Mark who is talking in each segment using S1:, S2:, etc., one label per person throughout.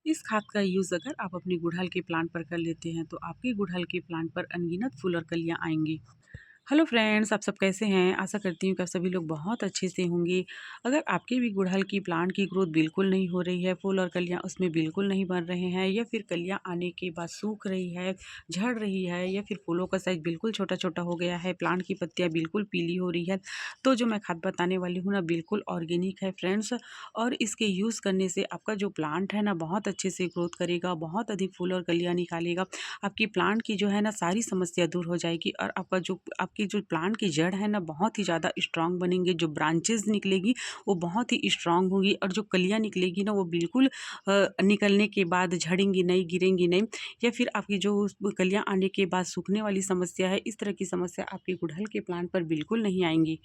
S1: इस खाद का यूज़ अगर आप अपनी गुड़हल के प्लांट पर कर लेते हैं तो आपके गुड़हल के प्लांट पर अनगिनत फूल और कलियाँ आएँगी। हेलो फ्रेंड्स, आप सब कैसे हैं? आशा करती हूँ कि आप सभी लोग बहुत अच्छे से होंगे। अगर आपके भी गुड़हल की प्लांट की ग्रोथ बिल्कुल नहीं हो रही है, फूल और कलियाँ उसमें बिल्कुल नहीं बन रहे हैं या फिर कलियाँ आने के बाद सूख रही है, झड़ रही है या फिर फूलों का साइज़ बिल्कुल छोटा-छोटा हो गया है, प्लांट की पत्तियाँ बिल्कुल पीली हो रही है, तो जो मैं खाद बताने वाली हूँ ना बिल्कुल ऑर्गेनिक है फ्रेंड्स। और इसके यूज़ करने से आपका जो प्लांट है ना बहुत अच्छे से ग्रोथ करेगा, बहुत अधिक फूल और कलियाँ निकालेगा। आपकी प्लांट की जो है ना सारी समस्या दूर हो जाएगी और आपकी जो प्लांट की जड़ है ना बहुत ही ज़्यादा स्ट्रांग बनेंगे। जो ब्रांचेस निकलेगी वो बहुत ही स्ट्रांग होंगी और जो कलियाँ निकलेगी ना वो बिल्कुल निकलने के बाद झड़ेंगी नहीं, गिरेंगी नहीं या फिर आपकी जो कलियाँ आने के बाद सूखने वाली समस्या है, इस तरह की समस्या आपके गुड़हल के प्लांट पर बिल्कुल नहीं आएंगी।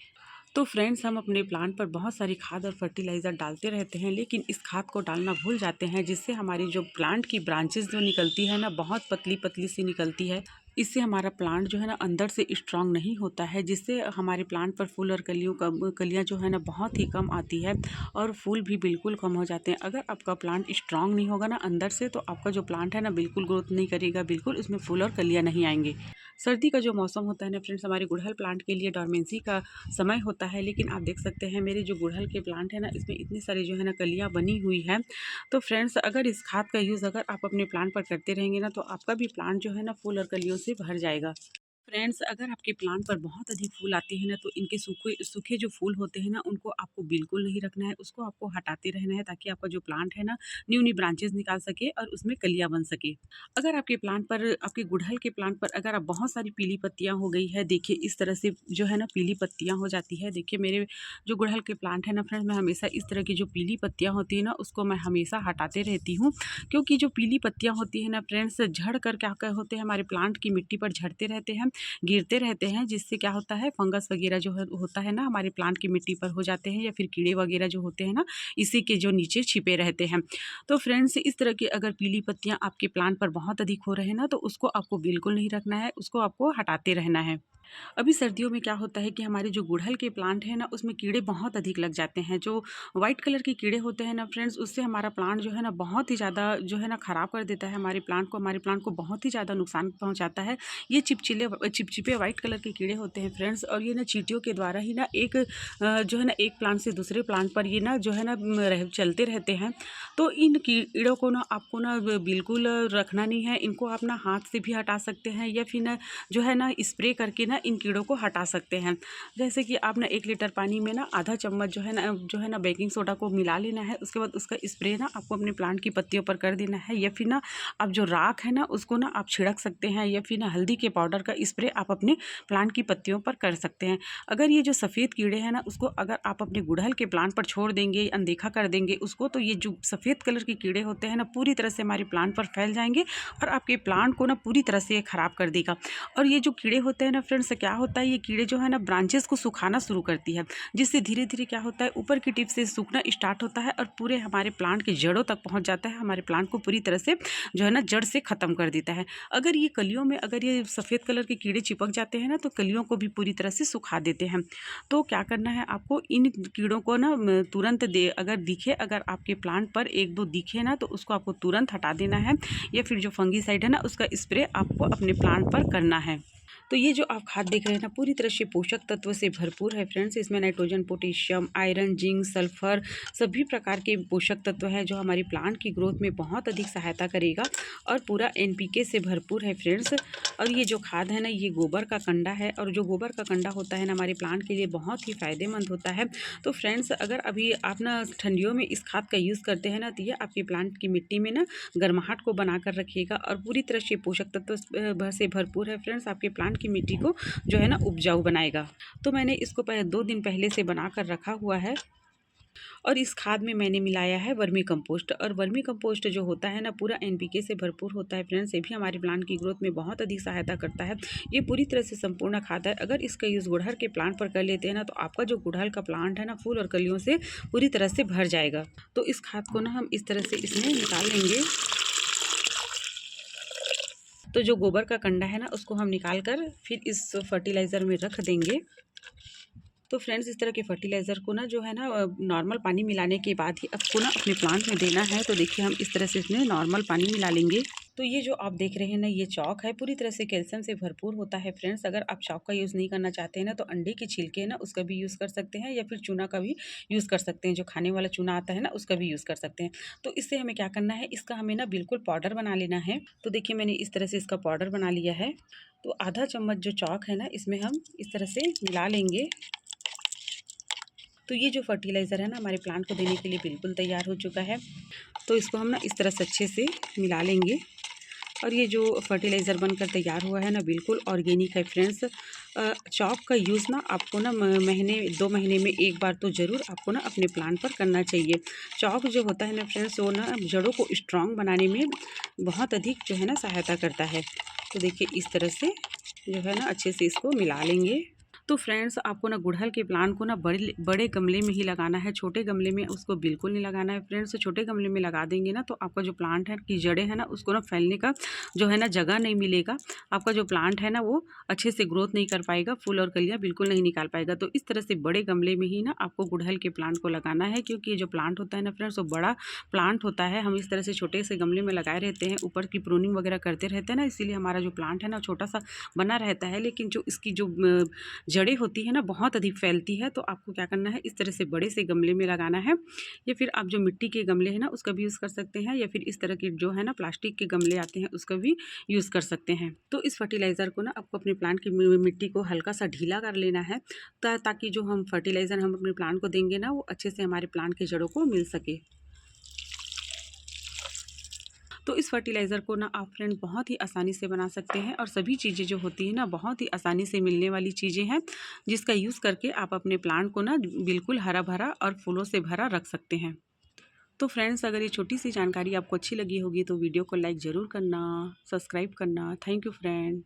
S1: तो फ्रेंड्स, हम अपने प्लांट पर बहुत सारी खाद और फर्टिलाइज़र डालते रहते हैं, लेकिन इस खाद को डालना भूल जाते हैं, जिससे हमारी जो प्लांट की ब्रांचेस जो निकलती है ना बहुत पतली पतली सी निकलती है। इससे हमारा प्लांट जो है ना अंदर से स्ट्रांग नहीं होता है, जिससे हमारे प्लांट पर फूल और कलियाँ जो है ना बहुत ही कम आती है और फूल भी बिल्कुल कम हो जाते हैं। अगर आपका प्लांट स्ट्रांग नहीं होगा ना अंदर से, तो आपका जो प्लांट है ना बिल्कुल ग्रोथ नहीं करेगा, बिल्कुल उसमें फूल और कलियाँ नहीं आएंगे। सर्दी का जो मौसम होता है ना फ्रेंड्स, हमारे गुड़हल प्लांट के लिए डोरमेंसी का समय होता है, लेकिन आप देख सकते हैं मेरे जो गुड़हल के प्लांट है ना इसमें इतनी सारी जो है ना कलियाँ बनी हुई है। तो फ्रेंड्स, अगर इस खाद का यूज़ अगर आप अपने प्लांट पर करते रहेंगे ना तो आपका भी प्लांट जो है ना फूल और कलियों से भर जाएगा। फ्रेंड्स, अगर आपके प्लांट पर बहुत अधिक फूल आते हैं ना तो इनके सूखे सूखे जो फूल होते हैं ना उनको आपको बिल्कुल नहीं रखना है, उसको आपको हटाते रहना है, ताकि आपका जो प्लांट है ना न्यू न्यू ब्रांचेस निकाल सके और उसमें कलियां बन सके। अगर आपके प्लांट पर, आपके गुड़हल के प्लांट पर अगर आप बहुत सारी पीली पत्तियां हो गई है, देखिए इस तरह से जो है ना पीली पत्तियां हो जाती है। देखिए मेरे जो गुड़हल के प्लांट है ना फ्रेंड्स, मैं हमेशा इस तरह की जो पीली पत्तियां होती है ना उसको मैं हमेशा हटाते रहती हूँ, क्योंकि जो पीली पत्तियां होती है ना फ्रेंड्स झड़ कर क्या क्या होते हैं, हमारे प्लांट की मिट्टी पर झड़ते रहते हैं, गिरते रहते हैं, जिससे क्या होता है फंगस वगैरह जो है होता है ना हमारे प्लांट की मिट्टी पर हो जाते हैं, या फिर कीड़े वगैरह जो होते हैं ना इसी के जो नीचे छिपे रहते हैं। तो फ्रेंड्स, इस तरह की अगर पीली पत्तियां आपके प्लांट पर बहुत अधिक हो रहे हैं ना तो उसको आपको बिल्कुल नहीं रखना है, उसको आपको हटाते रहना है। अभी सर्दियों में क्या होता है कि हमारे जो गुड़हल के प्लांट है ना उसमें कीड़े बहुत अधिक लग जाते हैं। जो वाइट कलर के कीड़े होते हैं ना फ्रेंड्स, उससे हमारा प्लांट जो है ना बहुत ही ज़्यादा जो है ना ख़राब कर देता है हमारे प्लांट को बहुत ही ज़्यादा नुकसान पहुंचाता है। ये चिपचिपे वाइट कलर के कीड़े होते हैं फ्रेंड्स, और ये ना चींटियों के द्वारा ही ना जो है ना एक प्लांट से दूसरे प्लांट पर ये ना जो है ना चलते रहते हैं। तो इन कीड़ों को ना आपको ना बिल्कुल रखना नहीं है, इनको आप ना हाथ से भी हटा सकते हैं या फिर ना जो है ना स्प्रे करके ना इन कीड़ों को हटा सकते हैं। जैसे कि आप ना 1 लीटर पानी में ना आधा चम्मच जो है ना बेकिंग सोडा को मिला लेना है, उसके बाद उसका स्प्रे ना आपको अपने प्लांट की पत्तियों पर कर देना है, या फिर ना आप जो राख है ना उसको ना आप छिड़क सकते हैं, या फिर ना हल्दी के पाउडर का स्प्रे आप अपने प्लांट की पत्तियों पर कर सकते हैं। अगर ये जो सफ़ेद कीड़े हैं ना उसको अगर आप अपने गुड़हल के प्लांट पर छोड़ देंगे, अनदेखा कर देंगे उसको, तो ये जो सफ़ेद कलर के कीड़े होते हैं ना पूरी तरह से हमारे प्लांट पर फैल जाएंगे और आपके प्लांट को ना पूरी तरह से ख़राब कर देगा। और ये जो कीड़े होते हैं ना फ्रेंड्स, क्या होता है, ये कीड़े जो है ना ब्रांचेस को सुखाना शुरू करती है, जिससे धीरे धीरे क्या होता है ऊपर की टिप से सूखना स्टार्ट होता है और पूरे हमारे प्लांट के जड़ों तक पहुंच जाता है, हमारे प्लांट को पूरी तरह से जो है ना जड़ से ख़त्म कर देता है। अगर ये कलियों में अगर ये सफ़ेद कलर के कीड़े चिपक जाते हैं ना तो कलियों को भी पूरी तरह से सुखा देते हैं। तो क्या करना है आपको, इन कीड़ों को ना तुरंत अगर आपके प्लांट पर 1-2 दिखे ना तो उसको आपको तुरंत हटा देना है, या फिर जो फंगीसाइड है ना उसका स्प्रे आपको अपने प्लांट पर करना है। तो ये जो आप खाद देख रहे हैं ना पूरी तरह से पोषक तत्व से भरपूर है फ्रेंड्स। इसमें nitrogen, potassium, iron, zinc, sulphur सभी प्रकार के पोषक तत्व हैं जो हमारी प्लांट की ग्रोथ में बहुत अधिक सहायता करेगा, और पूरा एनपीके से भरपूर है फ्रेंड्स। और ये जो खाद है ना ये गोबर का कंडा है, और जो गोबर का कंडा होता है ना हमारे प्लांट के लिए बहुत ही फ़ायदेमंद होता है। तो फ्रेंड्स, अगर अभी आप ना ठंडियों में इस खाद का यूज़ करते हैं ना तो ये आपके प्लांट की मिट्टी में ना गर्माहट को बना कर रखिएगा, और पूरी तरह से पोषक तत्व से भरपूर है फ्रेंड्स। आपके प्लांट की मिट्टी को जो है ना उपजाऊ बनाएगा। तो मैंने इसको 2 दिन पहले से बना कर रखा हुआ है, और इस खाद में मैंने मिलाया है वर्मी कंपोस्ट। और वर्मी कंपोस्ट जो होता है ना पूरा एनपीके से भरपूर होता है फ्रेंड्स, ये भी हमारे प्लांट की ग्रोथ में बहुत अधिक सहायता करता है। ये पूरी तरह से संपूर्ण खाद है। अगर इसका यूज़ गुड़हल के प्लांट पर कर लेते हैं ना तो आपका जो गुड़हल का प्लांट है ना फूल और कलियों से पूरी तरह से भर जाएगा। तो इस खाद को ना हम इस तरह से इसमें निकाल लेंगे। तो जो गोबर का कंडा है ना उसको हम निकाल कर फिर इस फर्टिलाइज़र में रख देंगे। तो फ्रेंड्स इस तरह के फर्टिलाइज़र को ना जो है ना नॉर्मल पानी मिलाने के बाद ही आपको ना अपने प्लांट में देना है। तो देखिए हम इस तरह से इसमें नॉर्मल पानी मिला लेंगे। तो ये जो आप देख रहे हैं ना, ये चॉक है, पूरी तरह से कैल्शियम से भरपूर होता है फ्रेंड्स। अगर आप चॉक का यूज़ नहीं करना चाहते हैं ना, तो अंडे की छिलके है ना उसका भी यूज़ कर सकते हैं, या फिर चूना का भी यूज़ कर सकते हैं। जो खाने वाला चूना आता है ना, उसका भी यूज़ कर सकते हैं। तो इससे हमें क्या करना है, इसका हमें ना बिल्कुल पाउडर बना लेना है। तो देखिए मैंने इस तरह से इसका पाउडर बना लिया है। तो आधा चम्मच जो चॉक है ना, इसमें हम इस तरह से मिला लेंगे। तो ये जो फर्टिलाइज़र है ना, हमारे प्लांट को देने के लिए बिल्कुल तैयार हो चुका है। तो इसको हम ना इस तरह से अच्छे से मिला लेंगे। और ये जो फर्टिलाइज़र बनकर तैयार हुआ है ना, बिल्कुल ऑर्गेनिक है फ्रेंड्स। चॉक का यूज़ ना आपको ना महीने 2 महीने में एक बार तो ज़रूर आपको ना अपने प्लांट पर करना चाहिए। चॉक जो होता है ना फ्रेंड्स, वो ना जड़ों को स्ट्रॉन्ग बनाने में बहुत अधिक जो है ना सहायता करता है। तो देखिए इस तरह से जो है ना अच्छे से इसको मिला लेंगे। तो फ्रेंड्स आपको ना गुड़हल के प्लांट को ना बड़े बड़े गमले में ही लगाना है, छोटे गमले में उसको बिल्कुल नहीं लगाना है फ्रेंड्स। छोटे गमले में लगा देंगे ना, तो आपका जो प्लांट है की जड़ें हैं ना, उसको ना फैलने का जो है ना जगह नहीं मिलेगा। आपका जो प्लांट है ना, वो अच्छे से ग्रोथ नहीं कर पाएगा, फूल और कलियाँ बिल्कुल नहीं निकाल पाएगा। तो इस तरह से बड़े गमले में ही ना आपको गुड़हल के प्लांट को लगाना है, क्योंकि ये जो प्लांट होता है ना फ्रेंड्स, वो बड़ा प्लांट होता है। हम इस तरह से छोटे से गमले में लगाए रहते हैं, ऊपर की प्रूनिंग वगैरह करते रहते हैं ना, इसीलिए हमारा जो प्लांट है ना छोटा सा बना रहता है। लेकिन जो इसकी जो जड़ें होती है ना, बहुत अधिक फैलती है। तो आपको क्या करना है, इस तरह से बड़े से गमले में लगाना है, या फिर आप जो मिट्टी के गमले हैं ना उसका भी यूज़ कर सकते हैं, या फिर इस तरह के जो है ना प्लास्टिक के गमले आते हैं उसका भी यूज़ कर सकते हैं। तो इस फर्टिलाइज़र को ना आपको अपने प्लांट की मिट्टी को हल्का सा ढीला कर लेना है, ताकि जो हम फर्टिलाइज़र हम अपने प्लांट को देंगे ना, वो अच्छे से हमारे प्लांट की जड़ों को मिल सके। तो इस फर्टिलाइज़र को ना आप फ्रेंड बहुत ही आसानी से बना सकते हैं, और सभी चीज़ें जो होती हैं ना बहुत ही आसानी से मिलने वाली चीज़ें हैं, जिसका यूज़ करके आप अपने प्लांट को ना बिल्कुल हरा भरा और फूलों से भरा रख सकते हैं। तो फ्रेंड्स अगर ये छोटी सी जानकारी आपको अच्छी लगी होगी, तो वीडियो को लाइक ज़रूर करना, सब्सक्राइब करना। Thank you friend.